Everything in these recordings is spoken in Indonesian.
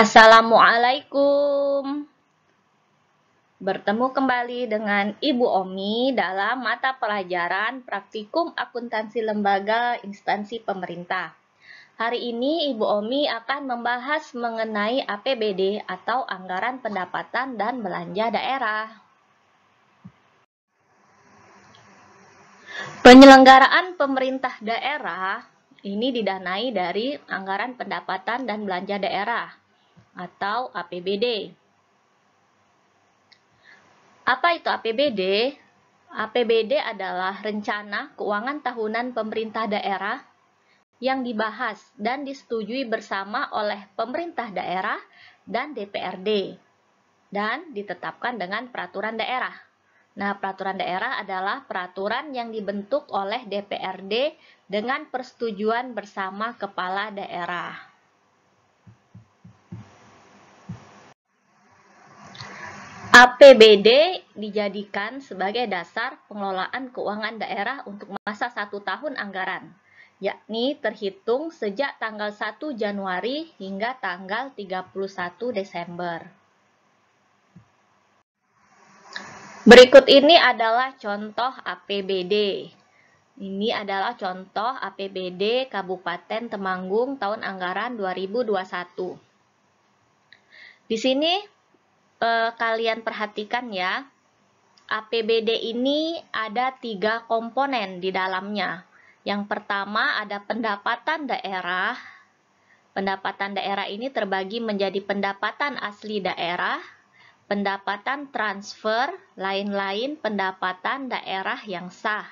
Assalamualaikum. Bertemu kembali dengan Ibu Omi dalam mata pelajaran Praktikum Akuntansi Lembaga Instansi Pemerintah. Hari ini Ibu Omi akan membahas mengenai APBD atau Anggaran Pendapatan dan Belanja Daerah. Penyelenggaraan pemerintah daerah ini didanai dari Anggaran Pendapatan dan Belanja Daerah atau APBD. Apa itu APBD? APBD adalah rencana keuangan tahunan pemerintah daerah yang dibahas dan disetujui bersama oleh pemerintah daerah dan DPRD dan ditetapkan dengan peraturan daerah. Nah, peraturan daerah adalah peraturan yang dibentuk oleh DPRD dengan persetujuan bersama kepala daerah. APBD dijadikan sebagai dasar pengelolaan keuangan daerah untuk masa 1 tahun anggaran, yakni terhitung sejak tanggal 1 Januari hingga tanggal 31 Desember. Berikut ini adalah contoh APBD. Ini adalah contoh APBD Kabupaten Temanggung tahun anggaran 2021. Di sini kalian perhatikan ya, APBD ini ada 3 komponen di dalamnya. Yang pertama ada pendapatan daerah. Pendapatan daerah ini terbagi menjadi pendapatan asli daerah, pendapatan transfer, lain-lain pendapatan daerah yang sah.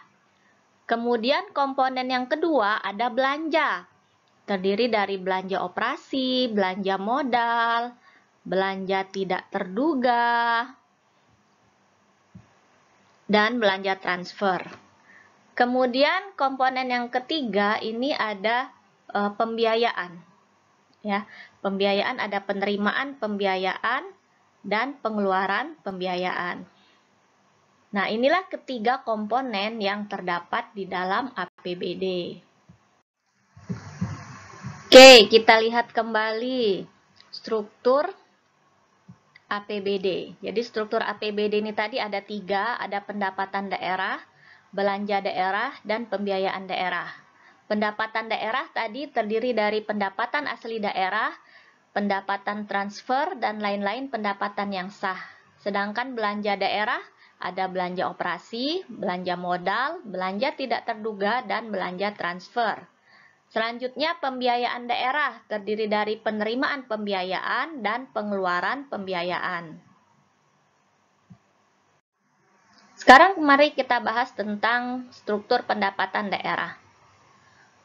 Kemudian komponen yang kedua ada belanja. Terdiri dari belanja operasi, belanja modal, belanja tidak terduga, dan belanja transfer. Kemudian komponen yang ketiga ini ada pembiayaan. Ya, pembiayaan ada penerimaan pembiayaan dan pengeluaran pembiayaan. Nah, inilah ketiga komponen yang terdapat di dalam APBD. Oke, kita lihat kembali struktur APBD. Jadi struktur APBD ini tadi ada 3, ada pendapatan daerah, belanja daerah, dan pembiayaan daerah. Pendapatan daerah tadi terdiri dari pendapatan asli daerah, pendapatan transfer, dan lain-lain pendapatan yang sah. Sedangkan belanja daerah ada belanja operasi, belanja modal, belanja tidak terduga, dan belanja transfer. Selanjutnya, pembiayaan daerah terdiri dari penerimaan pembiayaan dan pengeluaran pembiayaan. Sekarang mari kita bahas tentang struktur pendapatan daerah.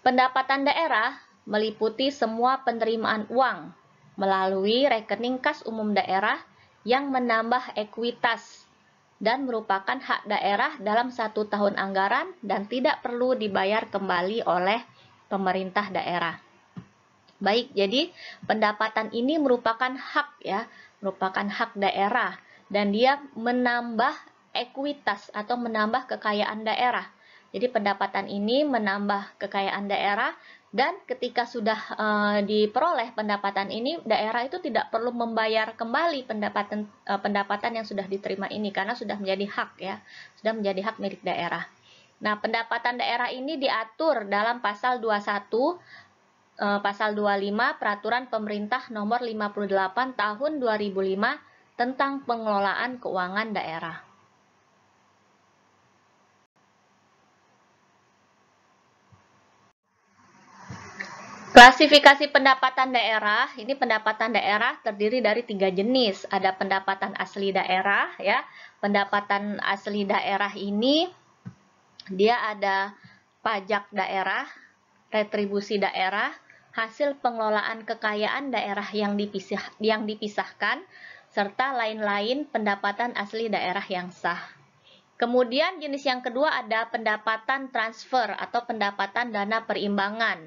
Pendapatan daerah meliputi semua penerimaan uang melalui rekening kas umum daerah yang menambah ekuitas dan merupakan hak daerah dalam 1 tahun anggaran dan tidak perlu dibayar kembali oleh pemerintah daerah. Baik, jadi pendapatan ini merupakan hak ya, merupakan hak daerah dan dia menambah ekuitas atau menambah kekayaan daerah. Jadi pendapatan ini menambah kekayaan daerah dan ketika sudah diperoleh pendapatan ini, daerah itu tidak perlu membayar kembali pendapatan yang sudah diterima ini karena sudah menjadi hak ya, sudah menjadi hak milik daerah. Nah, pendapatan daerah ini diatur dalam pasal 21, pasal 25 Peraturan Pemerintah Nomor 58 Tahun 2005 tentang pengelolaan keuangan daerah. Klasifikasi pendapatan daerah, ini pendapatan daerah terdiri dari 3 jenis. Ada pendapatan asli daerah ya. Pendapatan asli daerah ini dia ada pajak daerah, retribusi daerah, hasil pengelolaan kekayaan daerah yang dipisahkan, serta lain-lain pendapatan asli daerah yang sah. Kemudian jenis yang kedua ada pendapatan transfer atau pendapatan dana perimbangan.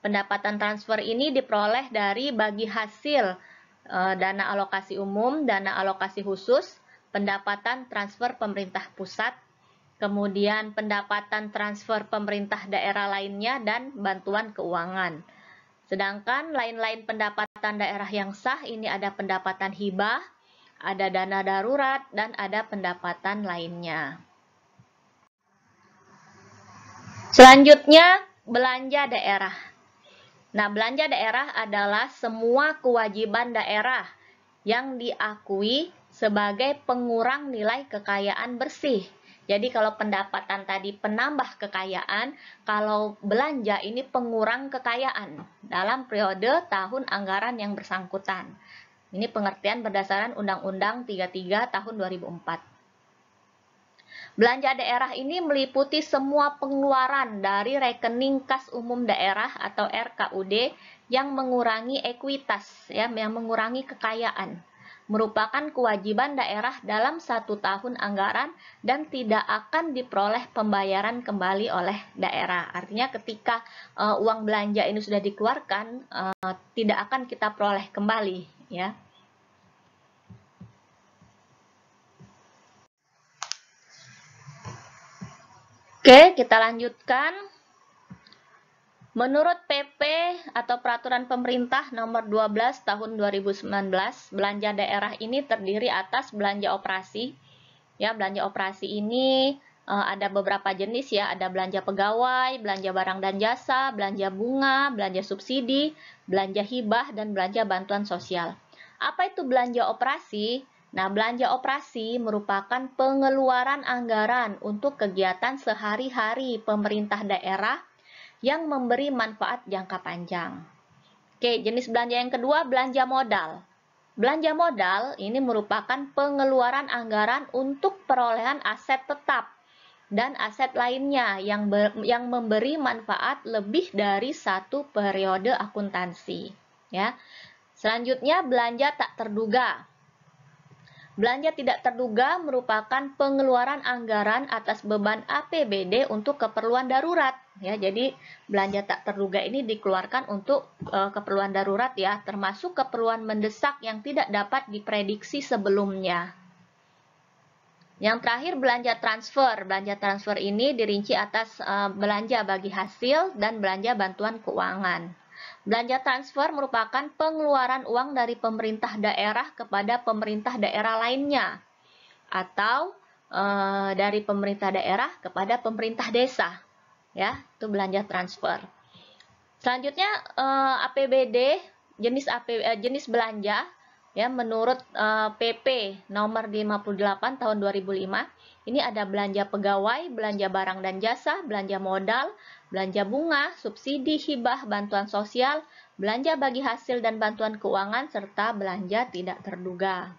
Pendapatan transfer ini diperoleh dari bagi hasil dana alokasi umum, dana alokasi khusus, pendapatan transfer pemerintah pusat, kemudian pendapatan transfer pemerintah daerah lainnya, dan bantuan keuangan. Sedangkan lain-lain pendapatan daerah yang sah ini ada pendapatan hibah, ada dana darurat, dan ada pendapatan lainnya. Selanjutnya, belanja daerah. Nah, belanja daerah adalah semua kewajiban daerah yang diakui sebagai pengurang nilai kekayaan bersih. Jadi kalau pendapatan tadi penambah kekayaan, kalau belanja ini pengurang kekayaan dalam periode tahun anggaran yang bersangkutan. Ini pengertian berdasarkan Undang-Undang 33 tahun 2004. Belanja daerah ini meliputi semua pengeluaran dari rekening kas umum daerah atau RKUD yang mengurangi ekuitas, ya, yang mengurangi kekayaan. Merupakan kewajiban daerah dalam 1 tahun anggaran dan tidak akan diperoleh pembayaran kembali oleh daerah. Artinya ketika uang belanja ini sudah dikeluarkan, tidak akan kita peroleh kembali, ya. Oke, kita lanjutkan. Menurut PP atau Peraturan Pemerintah Nomor 12 Tahun 2019, belanja daerah ini terdiri atas belanja operasi. Ya, belanja operasi ini ada beberapa jenis ya, ada belanja pegawai, belanja barang dan jasa, belanja bunga, belanja subsidi, belanja hibah, dan belanja bantuan sosial. Apa itu belanja operasi? Nah, belanja operasi merupakan pengeluaran anggaran untuk kegiatan sehari-hari pemerintah daerah yang memberi manfaat jangka panjang. Oke, jenis belanja yang kedua, belanja modal. Belanja modal ini merupakan pengeluaran anggaran untuk perolehan aset tetap dan aset lainnya yang memberi manfaat lebih dari satu periode akuntansi. Ya. Selanjutnya, belanja tak terduga. Belanja tidak terduga merupakan pengeluaran anggaran atas beban APBD untuk keperluan darurat. Ya, jadi belanja tak terduga ini dikeluarkan untuk keperluan darurat ya, termasuk keperluan mendesak yang tidak dapat diprediksi sebelumnya. Yang terakhir, belanja transfer. Belanja transfer ini dirinci atas belanja bagi hasil dan belanja bantuan keuangan. Belanja transfer merupakan pengeluaran uang dari pemerintah daerah kepada pemerintah daerah lainnya atau dari pemerintah daerah kepada pemerintah desa. Ya, itu belanja transfer. Selanjutnya APBD, jenis belanja ya, menurut PP nomor 58 tahun 2005, ini ada belanja pegawai, belanja barang dan jasa, belanja modal, belanja bunga, subsidi, hibah, bantuan sosial, belanja bagi hasil dan bantuan keuangan, serta belanja tidak terduga.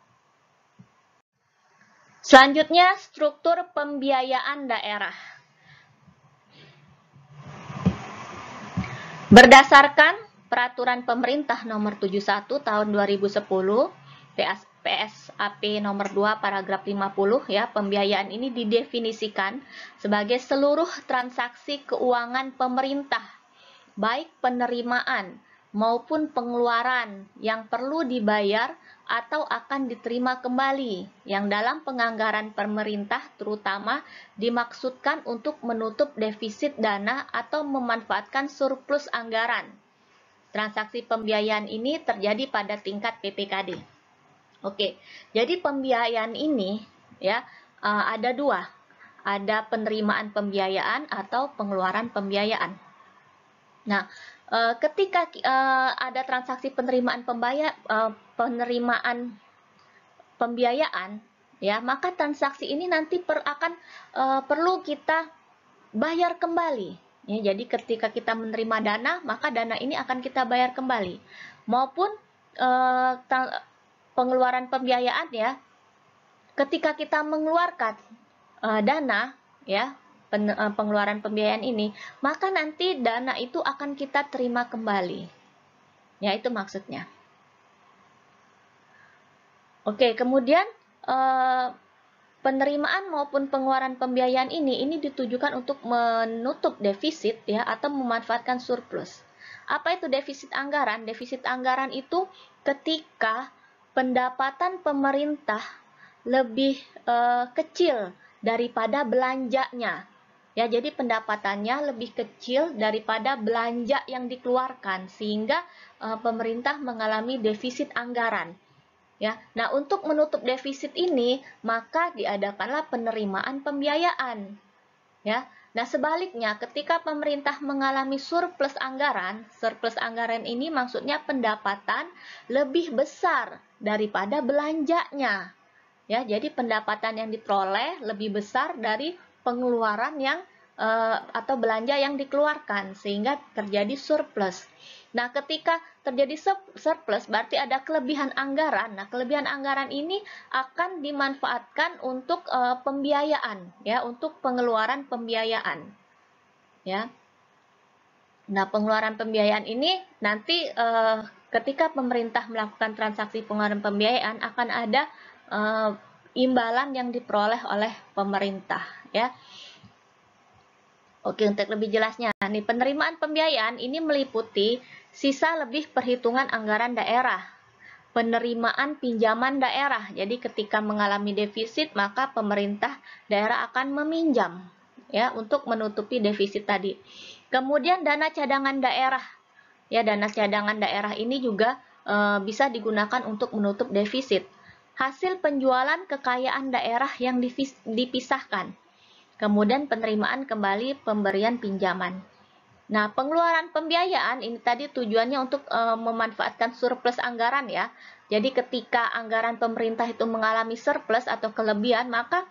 Selanjutnya, struktur pembiayaan daerah. Berdasarkan Peraturan Pemerintah Nomor 71 Tahun 2010, PSAP Nomor 2 Paragraf 50 ya, pembiayaan ini didefinisikan sebagai seluruh transaksi keuangan pemerintah, baik penerimaan maupun pengeluaran yang perlu dibayar atau akan diterima kembali, yang dalam penganggaran pemerintah terutama dimaksudkan untuk menutup defisit dana atau memanfaatkan surplus anggaran. Transaksi pembiayaan ini terjadi pada tingkat PPKD. Oke, jadi pembiayaan ini ya ada dua, ada penerimaan pembiayaan atau pengeluaran pembiayaan. Nah, ketika ada transaksi penerimaan pembiayaan, ya, maka transaksi ini nanti perlu kita bayar kembali. Ya, jadi ketika kita menerima dana, maka dana ini akan kita bayar kembali. Maupun pengeluaran pembiayaan ya, ketika kita mengeluarkan dana ya, pengeluaran pembiayaan ini, maka nanti dana itu akan kita terima kembali. Ya, itu maksudnya. Oke, kemudian penerimaan maupun pengeluaran pembiayaan ini ditujukan untuk menutup defisit ya, atau memanfaatkan surplus. Apa itu defisit anggaran? Defisit anggaran itu ketika pendapatan pemerintah lebih kecil daripada belanjanya. Ya, jadi pendapatannya lebih kecil daripada belanja yang dikeluarkan, sehingga pemerintah mengalami defisit anggaran. Ya, nah untuk menutup defisit ini, maka diadakanlah penerimaan pembiayaan. Ya, nah sebaliknya ketika pemerintah mengalami surplus anggaran ini maksudnya pendapatan lebih besar daripada belanjanya. Ya, jadi pendapatan yang diperoleh lebih besar dari pengeluaran yang atau belanja yang dikeluarkan, sehingga terjadi surplus. Nah, ketika terjadi surplus berarti ada kelebihan anggaran. Nah, kelebihan anggaran ini akan dimanfaatkan untuk pembiayaan, ya, untuk pengeluaran pembiayaan, ya. Nah, pengeluaran pembiayaan ini nanti ketika pemerintah melakukan transaksi pengeluaran pembiayaan akan ada imbalan yang diperoleh oleh pemerintah, ya. Oke, untuk lebih jelasnya, nih penerimaan pembiayaan ini meliputi sisa lebih perhitungan anggaran daerah, penerimaan pinjaman daerah. Jadi ketika mengalami defisit, maka pemerintah daerah akan meminjam, ya, untuk menutupi defisit tadi. Kemudian dana cadangan daerah. Ya, dana cadangan daerah ini juga bisa digunakan untuk menutup defisit. Hasil penjualan kekayaan daerah yang dipisahkan. Kemudian penerimaan kembali pemberian pinjaman. Nah, pengeluaran pembiayaan ini tadi tujuannya untuk memanfaatkan surplus anggaran, ya. Jadi ketika anggaran pemerintah itu mengalami surplus atau kelebihan, maka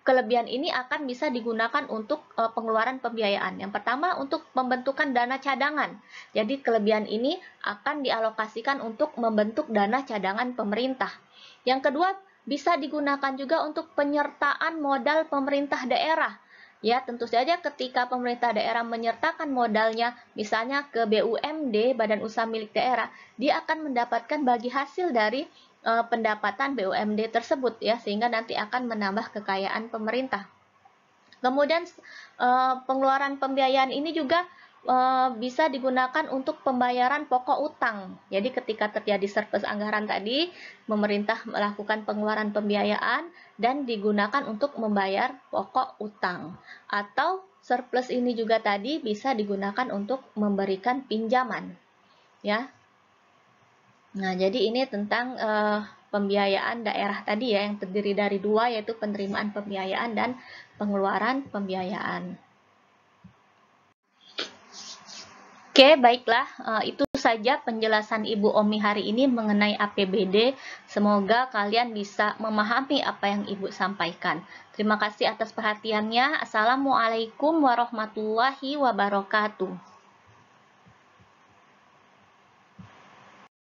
kelebihan ini akan bisa digunakan untuk pengeluaran pembiayaan. Yang pertama, untuk pembentukan dana cadangan. Jadi kelebihan ini akan dialokasikan untuk membentuk dana cadangan pemerintah. Yang kedua, bisa digunakan juga untuk penyertaan modal pemerintah daerah. Ya, tentu saja ketika pemerintah daerah menyertakan modalnya, misalnya ke BUMD, Badan Usaha Milik Daerah, dia akan mendapatkan bagi hasil dari pendapatan BUMD tersebut, ya, sehingga nanti akan menambah kekayaan pemerintah. Kemudian pengeluaran pembiayaan ini juga bisa digunakan untuk pembayaran pokok utang. Jadi ketika terjadi surplus anggaran tadi, pemerintah melakukan pengeluaran pembiayaan dan digunakan untuk membayar pokok utang. Atau surplus ini juga tadi bisa digunakan untuk memberikan pinjaman. Ya. Nah, jadi ini tentang pembiayaan daerah tadi, ya, yang terdiri dari dua, yaitu penerimaan pembiayaan dan pengeluaran pembiayaan. Oke, baiklah, itu saja penjelasan Ibu Omi hari ini mengenai APBD. Semoga kalian bisa memahami apa yang Ibu sampaikan. Terima kasih atas perhatiannya. Assalamualaikum warahmatullahi wabarakatuh.